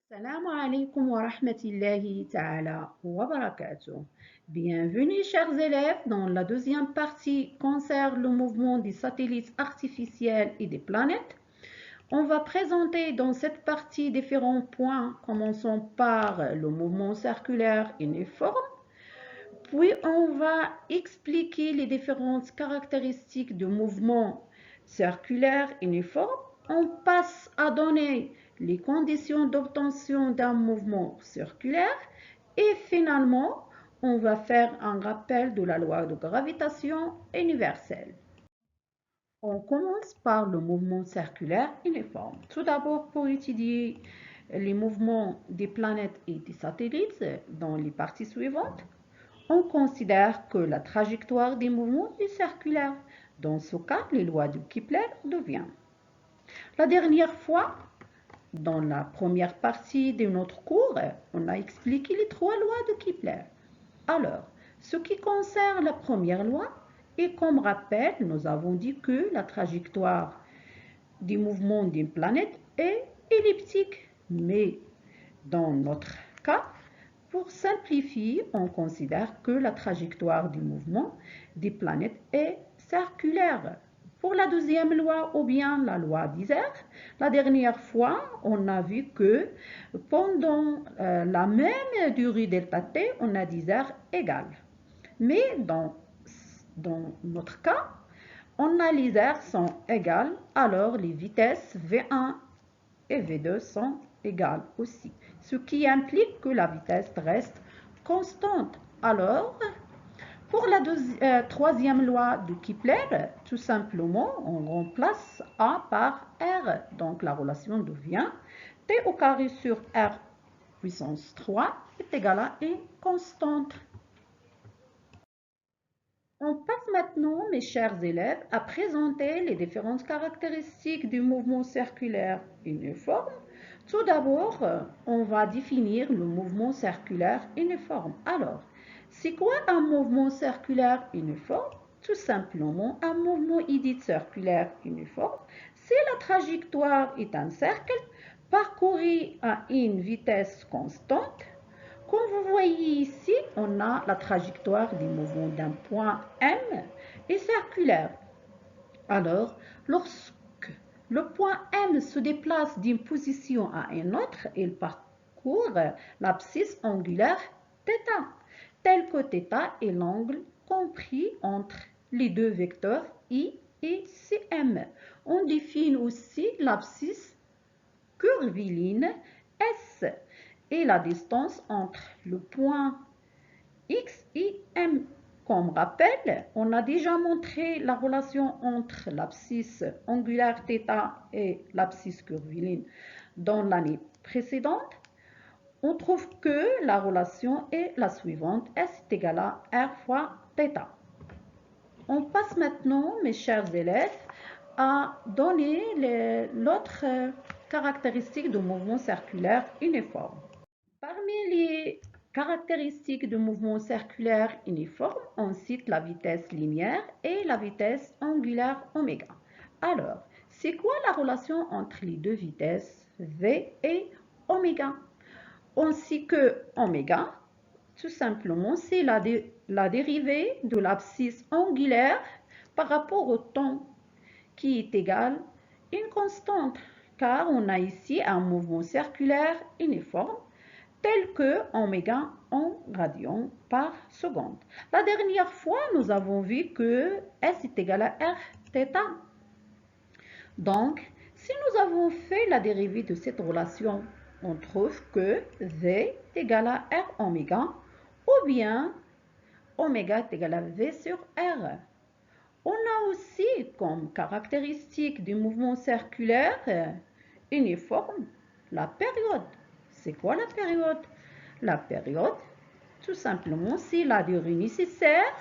Assalamu alaikum wa rahmatullahi ta'ala wa barakatuh. Bienvenue chers élèves dans la deuxième partie concerne le mouvement des satellites artificiels et des planètes. On va présenter dans cette partie différents points, commençons par le mouvement circulaire uniforme, puis on va expliquer les différentes caractéristiques du mouvement circulaire uniforme. On passe à donner les conditions d'obtention d'un mouvement circulaire et finalement, on va faire un rappel de la loi de gravitation universelle. On commence par le mouvement circulaire uniforme. Tout d'abord, pour étudier les mouvements des planètes et des satellites dans les parties suivantes, on considère que la trajectoire des mouvements est circulaire. Dans ce cas, les lois de Kepler deviennent. La dernière fois, dans la première partie de notre cours, on a expliqué les trois lois de Kepler. Alors, ce qui concerne la première loi, et comme rappel, nous avons dit que la trajectoire du mouvement d'une planète est elliptique. Mais dans notre cas, pour simplifier, on considère que la trajectoire du mouvement des planètes est circulaire. Pour la deuxième loi ou bien la loi d'Isère, la dernière fois, on a vu que pendant la même durée delta t, on a d'Isère égale. Mais dans notre cas, on a les aires sont égales, alors les vitesses V1 et V2 sont égales aussi, ce qui implique que la vitesse reste constante. Alors, pour la troisième loi de Kepler, tout simplement, on remplace A par R. Donc, la relation devient T au carré sur R puissance 3 est égal à une constante. On passe maintenant, mes chers élèves, à présenter les différentes caractéristiques du mouvement circulaire uniforme. Tout d'abord, on va définir le mouvement circulaire uniforme. Alors, c'est quoi un mouvement circulaire uniforme? Tout simplement, un mouvement dit circulaire uniforme, si la trajectoire est un cercle parcouru à une vitesse constante. Comme vous voyez ici, on a la trajectoire du mouvement d'un point M est circulaire. Alors, lorsque le point M se déplace d'une position à une autre, il parcourt l'abscisse angulaire θ, tel que θ est l'angle compris entre les deux vecteurs I et CM. On définit aussi l'abscisse curviline S et la distance entre le point X et M. Comme rappel, on a déjà montré la relation entre l'abscisse angulaire θ et l'abscisse curviline dans l'année précédente. On trouve que la relation est la suivante, S est égal à R fois θ. On passe maintenant, mes chers élèves, à donner l'autre caractéristique du mouvement circulaire uniforme. Parmi les caractéristiques du mouvement circulaire uniforme, on cite la vitesse linéaire et la vitesse angulaire oméga. Alors, c'est quoi la relation entre les deux vitesses v et oméga? On sait que oméga, tout simplement, c'est la dérivée de l'abscisse angulaire par rapport au temps qui est égal à une constante, car on a ici un mouvement circulaire uniforme tel que oméga en radians par seconde. La dernière fois, nous avons vu que S est égal à R θ. Donc, si nous avons fait la dérivée de cette relation, on trouve que V est égal à R oméga ou bien oméga est égal à V sur R. On a aussi comme caractéristique du mouvement circulaire uniforme la période. C'est quoi la période? La période, tout simplement, c'est la durée nécessaire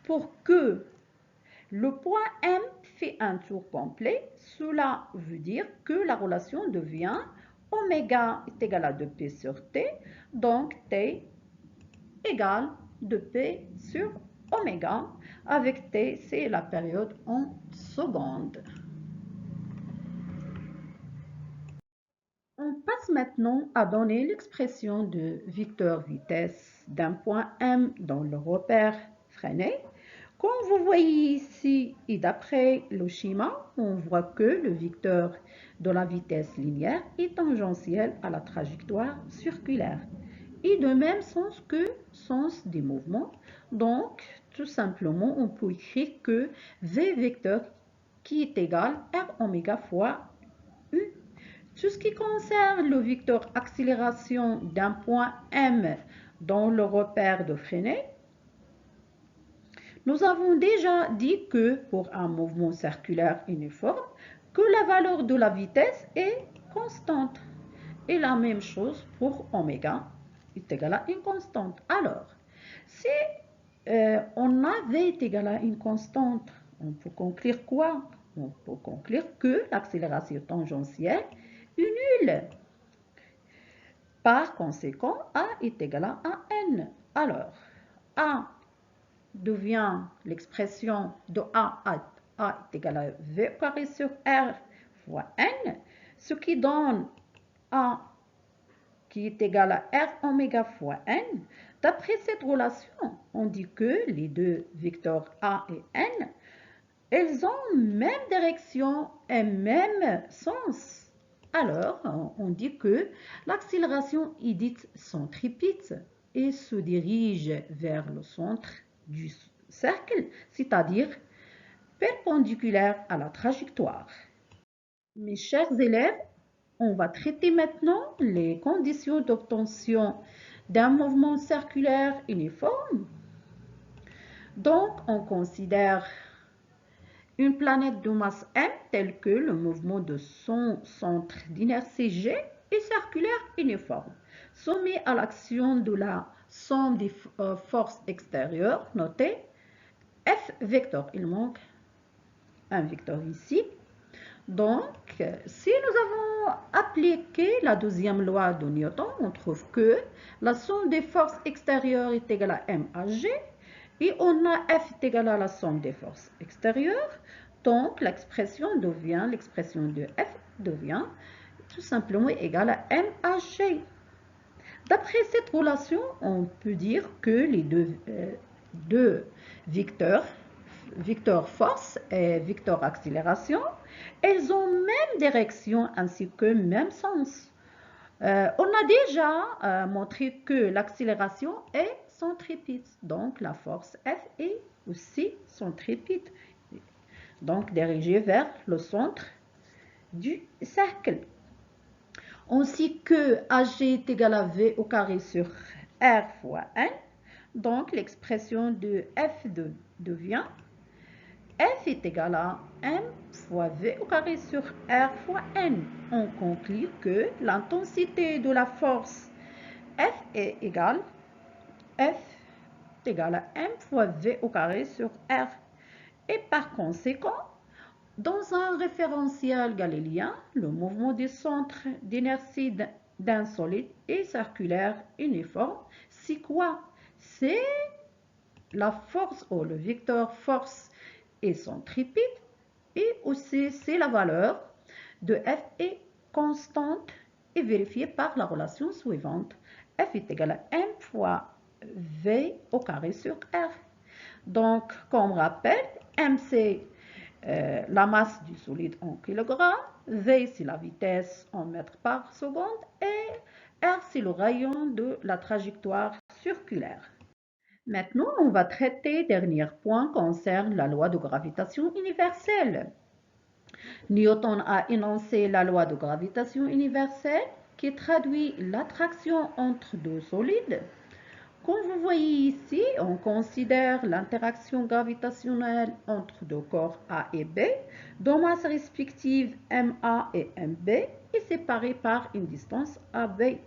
pour que le point M fait un tour complet. Cela veut dire que la relation devient oméga est égal à 2p sur t, donc t égale 2p sur oméga. Avec t, c'est la période en secondes. On passe maintenant à donner l'expression de vecteur vitesse d'un point M dans le repère freiné. Comme vous voyez ici et d'après le schéma, on voit que le vecteur de la vitesse linéaire est tangentiel à la trajectoire circulaire et de même sens que sens des mouvements. Donc, tout simplement, on peut écrire que V vecteur qui est égal R oméga fois U. Tout ce qui concerne le vecteur accélération d'un point M dans le repère de Freinet, nous avons déjà dit que pour un mouvement circulaire uniforme, que la valeur de la vitesse est constante. Et la même chose pour oméga est égal à une constante. Alors, si on a V est égal à une constante, on peut conclure quoi? On peut conclure que l'accélération tangentielle est nulle. Par conséquent, A est égal à N. Alors, A devient l'expression de A est égal à V au carré sur R fois N, ce qui donne A qui est égal à R oméga fois N. D'après cette relation, on dit que les deux vecteurs A et N, elles ont même direction et même sens. Alors, on dit que l'accélération est dite centripète et se dirige vers le centre du cercle, c'est-à-dire perpendiculaire à la trajectoire. Mes chers élèves, on va traiter maintenant les conditions d'obtention d'un mouvement circulaire uniforme. Donc, on considère une planète de masse M telle que le mouvement de son centre d'inertie G est circulaire uniforme, soumis à l'action de la somme des forces extérieures, notée F vecteur. Il manque un vecteur ici. Donc, si nous avons appliqué la deuxième loi de Newton, on trouve que la somme des forces extérieures est égale à M à G et on a F est égal à la somme des forces extérieures. Donc, l'expression de F devient tout simplement égale à M à G. D'après cette relation, on peut dire que les deux vecteurs force et vecteur accélération, elles ont même direction ainsi que même sens. On a déjà montré que l'accélération est centripète, donc la force F est aussi centripète, donc dirigée vers le centre du cercle. Ainsi que AG est égal à V au carré sur R fois N, donc l'expression de F devient F est égal à M fois V au carré sur R fois N. On conclut que l'intensité de la force F est égale à M fois V au carré sur R. Et par conséquent, dans un référentiel galiléen, le mouvement du centre d'inertie d'un solide est circulaire uniforme. C'est quoi? C'est la force ou le vecteur force est centripète et aussi c'est la valeur de F est constante et vérifiée par la relation suivante. F est égal à M fois V au carré sur R. Donc, comme rappel, M c'est la masse du solide en kilogrammes, V c'est la vitesse en mètres par seconde et R c'est le rayon de la trajectoire circulaire. Maintenant, on va traiter dernier point concerne la loi de gravitation universelle. Newton a énoncé la loi de gravitation universelle qui traduit l'attraction entre deux solides. Comme vous voyez ici, on considère l'interaction gravitationnelle entre deux corps A et B, dont masse respective MA et MB est séparée par une distance AB.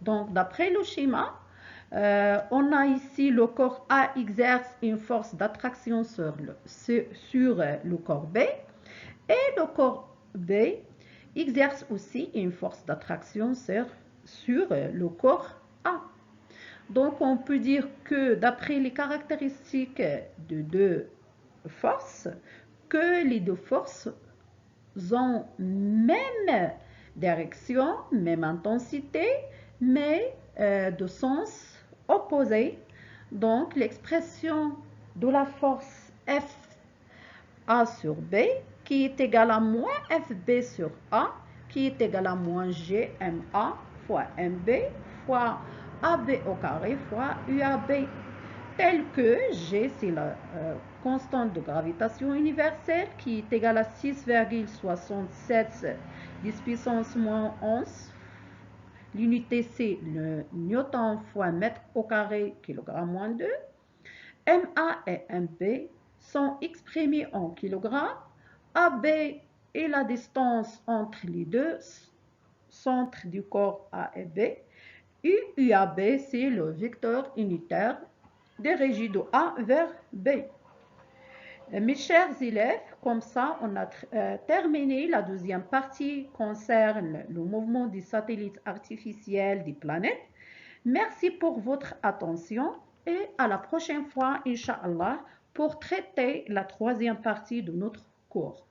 Donc, d'après le schéma, on a ici le corps A exerce une force d'attraction sur le corps B et le corps B exerce aussi une force d'attraction sur le corps A. Donc, on peut dire que d'après les caractéristiques de deux forces, que les deux forces ont même Direction, même intensité, mais de sens opposé. Donc, l'expression de la force F A sur B qui est égale à moins FB sur A qui est égal à moins GMA fois MB fois AB au carré fois UAB, tel que G, c'est la constante de gravitation universelle qui est égale à 6,67 10 puissance moins 11. L'unité c'est le newton fois mètre au carré, kilogramme moins 2. MA et MB sont exprimés en kilogrammes. AB est la distance entre les deux centres du corps A et B. UAB, c'est le vecteur unitaire dirigé de A vers B. Mes chers élèves, comme ça, on a terminé la deuxième partie concerne le mouvement des satellites artificiels des planètes. Merci pour votre attention et à la prochaine fois, Inch'Allah, pour traiter la troisième partie de notre cours.